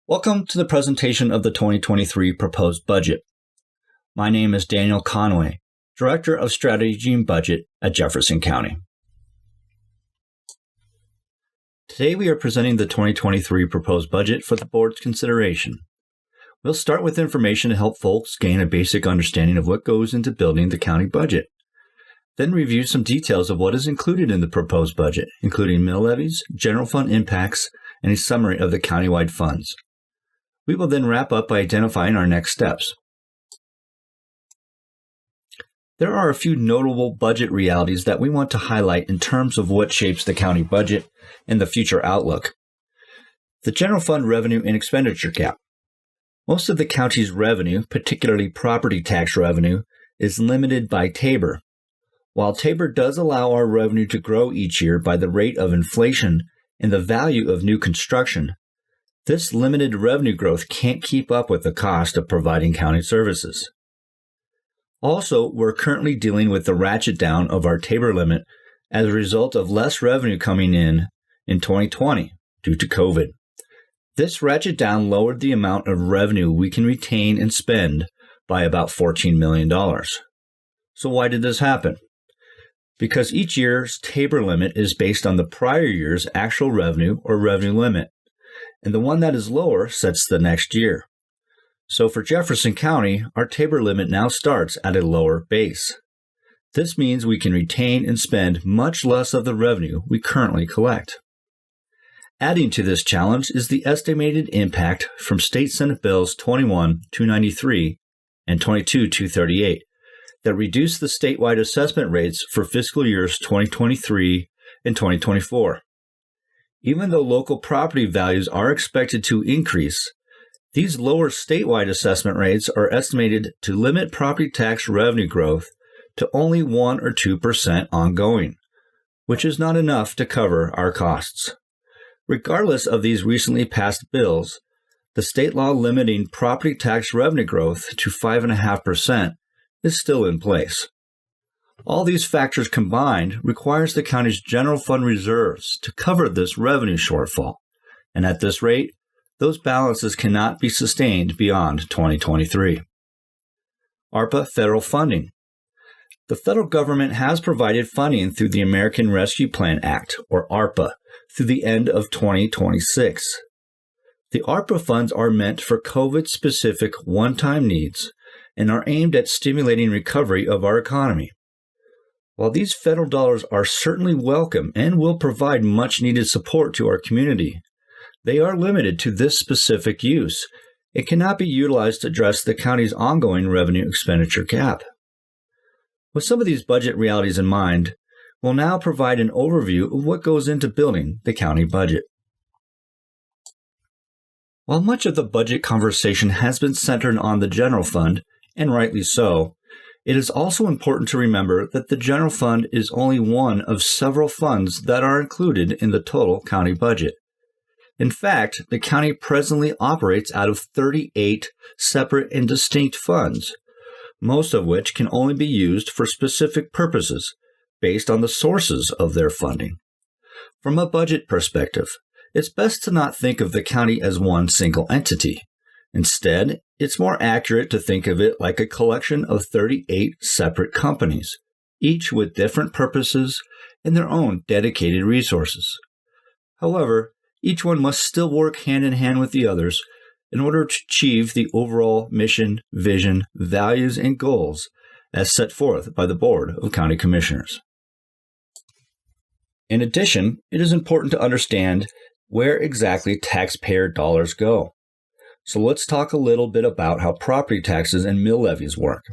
Welcome to the presentation of the 2023 proposed budget. My name is Daniel Conway, Director of Strategy and Budget at Jefferson County. Today we are presenting the 2023 proposed budget for the board's consideration. We'll start with information to help folks gain a basic understanding of what goes into building the county budget. Then review some details of what is included in the proposed budget, including mill levies, general fund impacts, and a summary of the countywide funds. We will then wrap up by identifying our next steps. There are a few notable budget realities that we want to highlight in terms of what shapes the county budget and the future outlook. The general fund revenue and expenditure gap. Most of the county's revenue, particularly property tax revenue, is limited by Tabor. While Tabor does allow our revenue to grow each year by the rate of inflation and the value of new construction, this limited revenue growth can't keep up with the cost of providing county services. Also, we're currently dealing with the ratchet down of our Tabor limit as a result of less revenue coming in 2020 due to COVID. This ratchet down lowered the amount of revenue we can retain and spend by about $14 million. So why did this happen? Because each year's Tabor limit is based on the prior year's actual revenue or revenue limit, and the one that is lower sets the next year. So for Jefferson County, our Tabor limit now starts at a lower base. This means we can retain and spend much less of the revenue we currently collect. Adding to this challenge is the estimated impact from State Senate Bills 21-293 and 22-238 that reduce the statewide assessment rates for fiscal years 2023 and 2024. Even though local property values are expected to increase, these lower statewide assessment rates are estimated to limit property tax revenue growth to only 1 or 2% ongoing, which is not enough to cover our costs. Regardless of these recently passed bills, the state law limiting property tax revenue growth to 5.5% is still in place. All these factors combined requires the county's general fund reserves to cover this revenue shortfall, and at this rate, those balances cannot be sustained beyond 2023. ARPA federal funding. The federal government has provided funding through the American Rescue Plan Act, or ARPA, through the end of 2026. The ARPA funds are meant for COVID-specific one-time needs and are aimed at stimulating recovery of our economy. While these federal dollars are certainly welcome and will provide much-needed support to our community, they are limited to this specific use and cannot be utilized to address the county's ongoing revenue expenditure gap. With some of these budget realities in mind, we'll now provide an overview of what goes into building the county budget. While much of the budget conversation has been centered on the general fund, and rightly so, it is also important to remember that the general fund is only one of several funds that are included in the total county budget. In fact, the county presently operates out of 38 separate and distinct funds, most of which can only be used for specific purposes based on the sources of their funding. From a budget perspective, it's best to not think of the county as one single entity. Instead, it's more accurate to think of it like a collection of 38 separate companies, each with different purposes and their own dedicated resources. However, each one must still work hand in hand with the others in order to achieve the overall mission, vision, values, and goals as set forth by the Board of County Commissioners. In addition, it is important to understand where exactly taxpayer dollars go. So let's talk a little bit about how property taxes and mill levies work.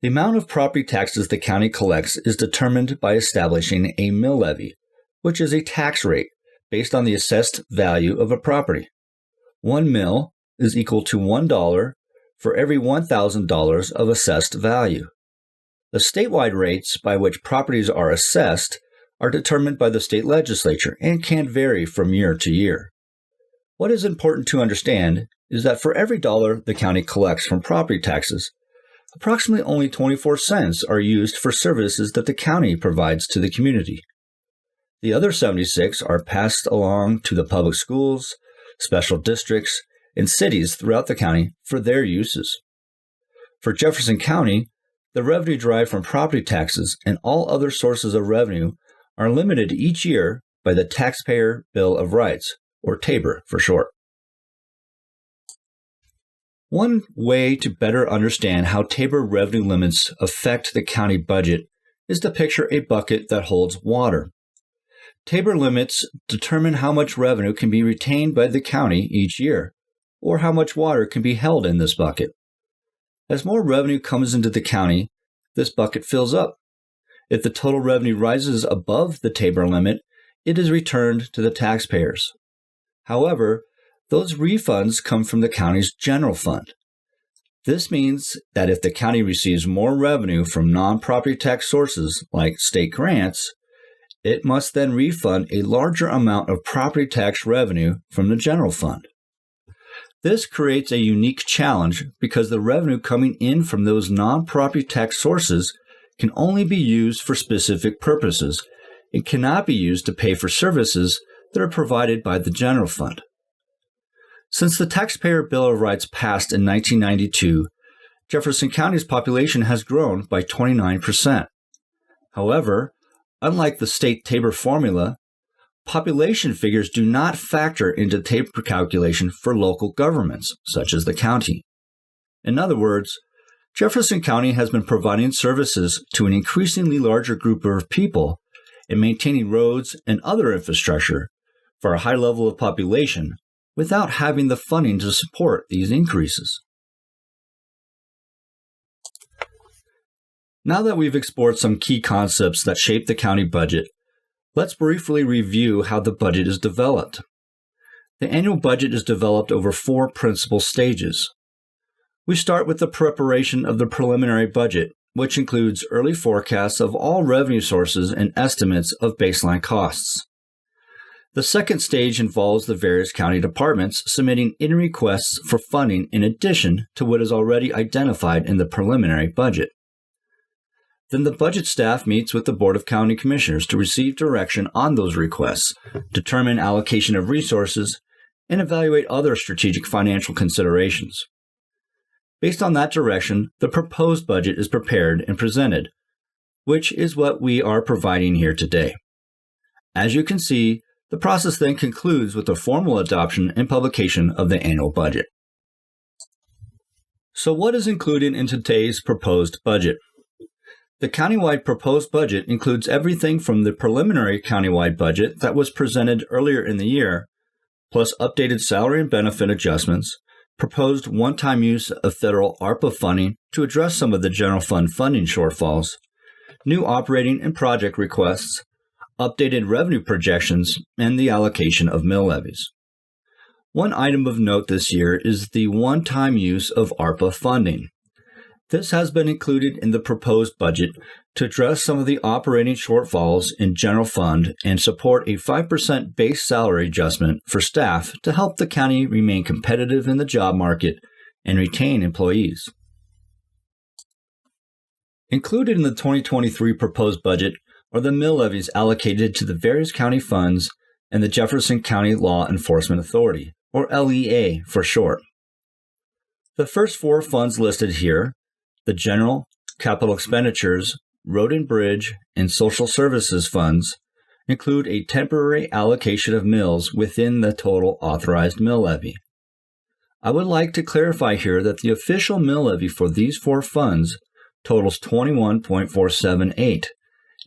The amount of property taxes the county collects is determined by establishing a mill levy, which is a tax rate based on the assessed value of a property. 1 mill is equal to $1 for every $1,000 of assessed value. The statewide rates by which properties are assessed are determined by the state legislature and can vary from year to year. What is important to understand is that for every dollar the county collects from property taxes, approximately only 24 cents are used for services that the county provides to the community. The other 76 are passed along to the public schools, special districts, and cities throughout the county for their uses. For Jefferson County, the revenue derived from property taxes and all other sources of revenue are limited each year by the Taxpayer Bill of Rights, or TABOR for short. One way to better understand how TABOR revenue limits affect the county budget is to picture a bucket that holds water. TABOR limits determine how much revenue can be retained by the county each year, or how much water can be held in this bucket. As more revenue comes into the county, this bucket fills up. If the total revenue rises above the TABOR limit, it is returned to the taxpayers. However, those refunds come from the county's general fund. This means that if the county receives more revenue from non-property tax sources like state grants, it must then refund a larger amount of property tax revenue from the general fund. This creates a unique challenge because the revenue coming in from those non-property tax sources can only be used for specific purposes and cannot be used to pay for services that are provided by the general fund. Since the Taxpayer Bill of Rights passed in 1992, Jefferson County's population has grown by 29%. However, unlike the state TABOR formula, population figures do not factor into the TABOR calculation for local governments, such as the county. In other words, Jefferson County has been providing services to an increasingly larger group of people and maintaining roads and other infrastructure for a high level of population without having the funding to support these increases. Now that we've explored some key concepts that shape the county budget, let's briefly review how the budget is developed. The annual budget is developed over 4 principal stages. We start with the preparation of the preliminary budget, which includes early forecasts of all revenue sources and estimates of baseline costs. The second stage involves the various county departments submitting in requests for funding in addition to what is already identified in the preliminary budget. Then the budget staff meets with the Board of County Commissioners to receive direction on those requests, determine allocation of resources, and evaluate other strategic financial considerations. Based on that direction, the proposed budget is prepared and presented, which is what we are providing here today. As you can see, the process then concludes with the formal adoption and publication of the annual budget. So what is included in today's proposed budget? The countywide proposed budget includes everything from the preliminary countywide budget that was presented earlier in the year, plus updated salary and benefit adjustments, proposed one-time use of federal ARPA funding to address some of the general fund funding shortfalls, new operating and project requests, updated revenue projections, and the allocation of mill levies. One item of note this year is the one-time use of ARPA funding. This has been included in the proposed budget to address some of the operating shortfalls in general fund and support a 5% base salary adjustment for staff to help the county remain competitive in the job market and retain employees. Included in the 2023 proposed budget are the mill levies allocated to the various county funds and the Jefferson County Law Enforcement Authority, or LEA for short. The first 4 funds listed here, the General, Capital Expenditures, Road and Bridge, and Social Services funds, include a temporary allocation of mills within the total authorized mill levy. I would like to clarify here that the official mill levy for these 4 funds totals 21.478,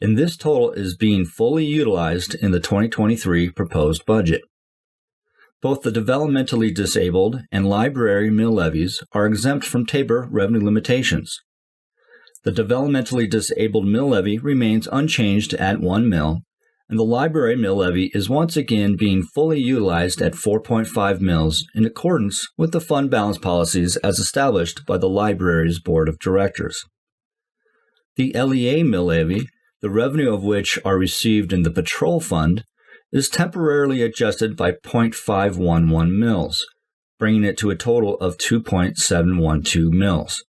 and this total is being fully utilized in the 2023 proposed budget. Both the developmentally disabled and library mill levies are exempt from TABOR revenue limitations. The developmentally disabled mill levy remains unchanged at 1 mill, and the library mill levy is once again being fully utilized at 4.5 mills in accordance with the fund balance policies as established by the library's board of directors. The LEA mill levy, the revenue of which are received in the patrol fund, is temporarily adjusted by 0.511 mils, bringing it to a total of 2.712 mils.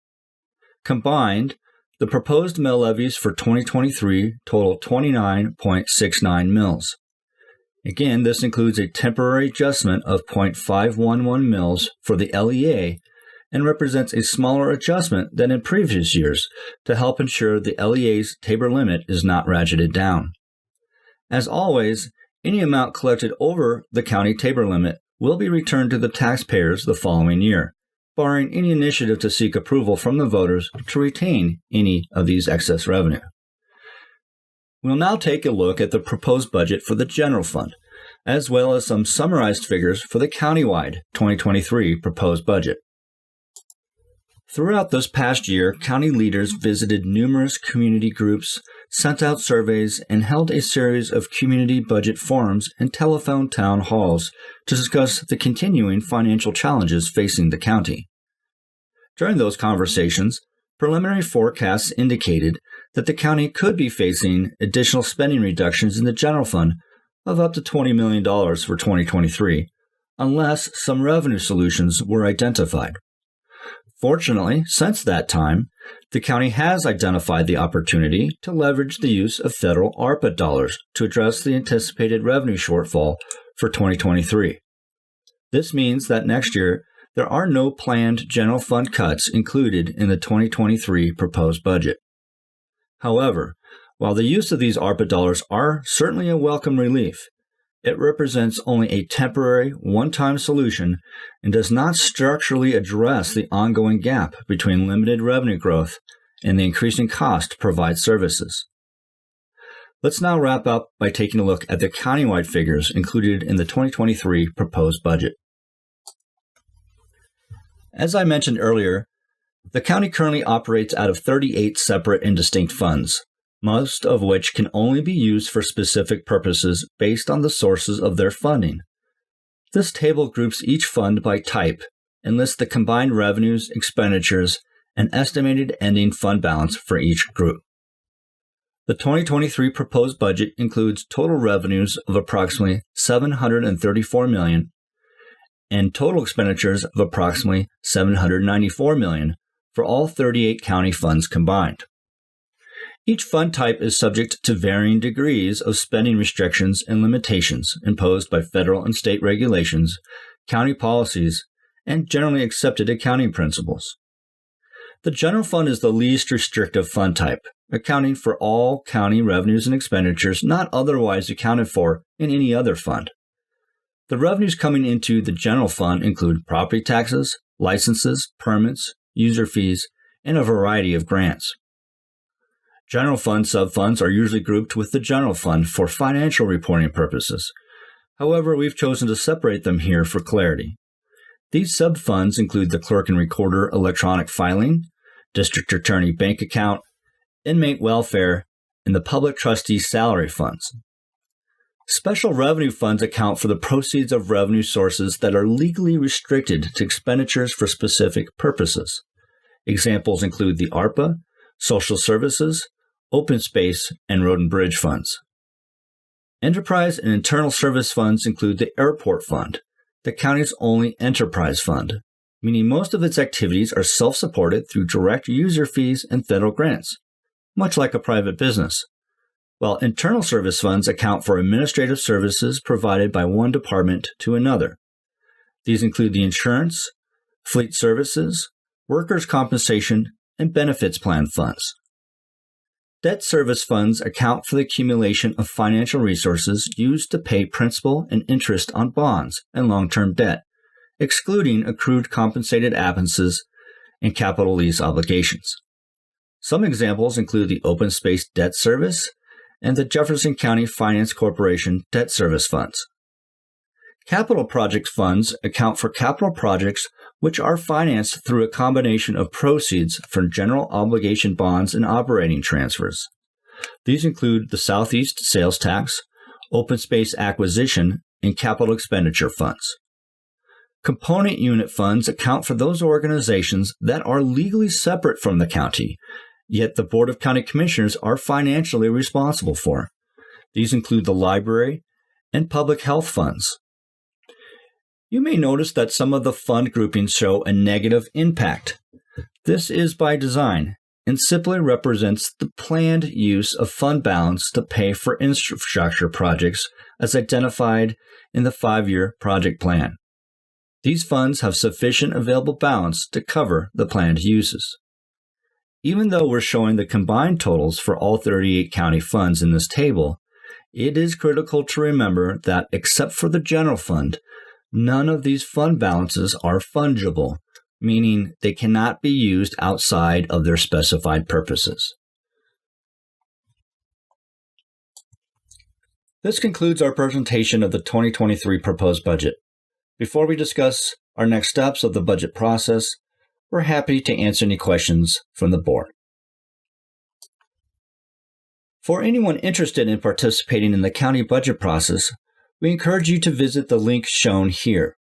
Combined, the proposed mill levies for 2023 total 29.69 mils. Again, this includes a temporary adjustment of 0.511 mils for the LEA and represents a smaller adjustment than in previous years to help ensure the LEA's Tabor limit is not ratcheted down. As always, any amount collected over the county Tabor limit will be returned to the taxpayers the following year, barring any initiative to seek approval from the voters to retain any of these excess revenue. We'll now take a look at the proposed budget for the general fund, as well as some summarized figures for the countywide 2023 proposed budget. Throughout this past year, county leaders visited numerous community groups, sent out surveys, and held a series of community budget forums and telephone town halls to discuss the continuing financial challenges facing the county. During those conversations, preliminary forecasts indicated that the county could be facing additional spending reductions in the general fund of up to $20 million for 2023, unless some revenue solutions were identified. Fortunately, since that time, the county has identified the opportunity to leverage the use of federal ARPA dollars to address the anticipated revenue shortfall for 2023. This means that next year, there are no planned general fund cuts included in the 2023 proposed budget. However, while the use of these ARPA dollars are certainly a welcome relief, it represents only a temporary, one-time solution and does not structurally address the ongoing gap between limited revenue growth and the increasing cost to provide services. Let's now wrap up by taking a look at the countywide figures included in the 2023 proposed budget. As I mentioned earlier, the county currently operates out of 38 separate and distinct funds, most of which can only be used for specific purposes based on the sources of their funding. This table groups each fund by type and lists the combined revenues, expenditures, and estimated ending fund balance for each group. The 2023 proposed budget includes total revenues of approximately $734 million and total expenditures of approximately $794 million for all 38 county funds combined. Each fund type is subject to varying degrees of spending restrictions and limitations imposed by federal and state regulations, county policies, and generally accepted accounting principles. The general fund is the least restrictive fund type, accounting for all county revenues and expenditures not otherwise accounted for in any other fund. The revenues coming into the general fund include property taxes, licenses, permits, user fees, and a variety of grants. General fund subfunds are usually grouped with the general fund for financial reporting purposes. However, we've chosen to separate them here for clarity. These subfunds include the clerk and recorder electronic filing, district attorney bank account, inmate welfare, and the public trustee salary funds. Special revenue funds account for the proceeds of revenue sources that are legally restricted to expenditures for specific purposes. Examples include the ARPA, social services, open space, and road and bridge funds. Enterprise and internal service funds include the airport fund, the county's only enterprise fund, meaning most of its activities are self-supported through direct user fees and federal grants, much like a private business, while internal service funds account for administrative services provided by one department to another. These include the insurance, fleet services, workers' compensation, and benefits plan funds. Debt service funds account for the accumulation of financial resources used to pay principal and interest on bonds and long-term debt, excluding accrued compensated absences and capital lease obligations. Some examples include the Open Space Debt Service and the Jefferson County Finance Corporation Debt Service Funds. Capital project funds account for capital projects which are financed through a combination of proceeds from general obligation bonds and operating transfers. These include the Southeast Sales Tax, Open Space Acquisition, and Capital Expenditure Funds. Component unit funds account for those organizations that are legally separate from the county, yet the Board of County Commissioners are financially responsible for. These include the library and public health funds. You may notice that some of the fund groupings show a negative impact. This is by design, and simply represents the planned use of fund balance to pay for infrastructure projects as identified in the 5-year project plan. These funds have sufficient available balance to cover the planned uses. Even though we're showing the combined totals for all 38 county funds in this table, it is critical to remember that except for the general fund, none of these fund balances are fungible, meaning they cannot be used outside of their specified purposes. This concludes our presentation of the 2023 proposed budget. Before we discuss our next steps of the budget process, we're happy to answer any questions from the board. For anyone interested in participating in the county budget process, we encourage you to visit the link shown here.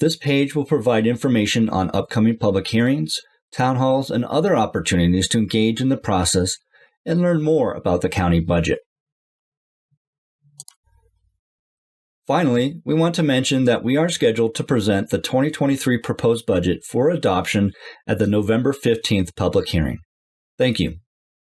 This page will provide information on upcoming public hearings, town halls, and other opportunities to engage in the process and learn more about the county budget. Finally, we want to mention that we are scheduled to present the 2023 proposed budget for adoption at the November 15th public hearing. Thank you.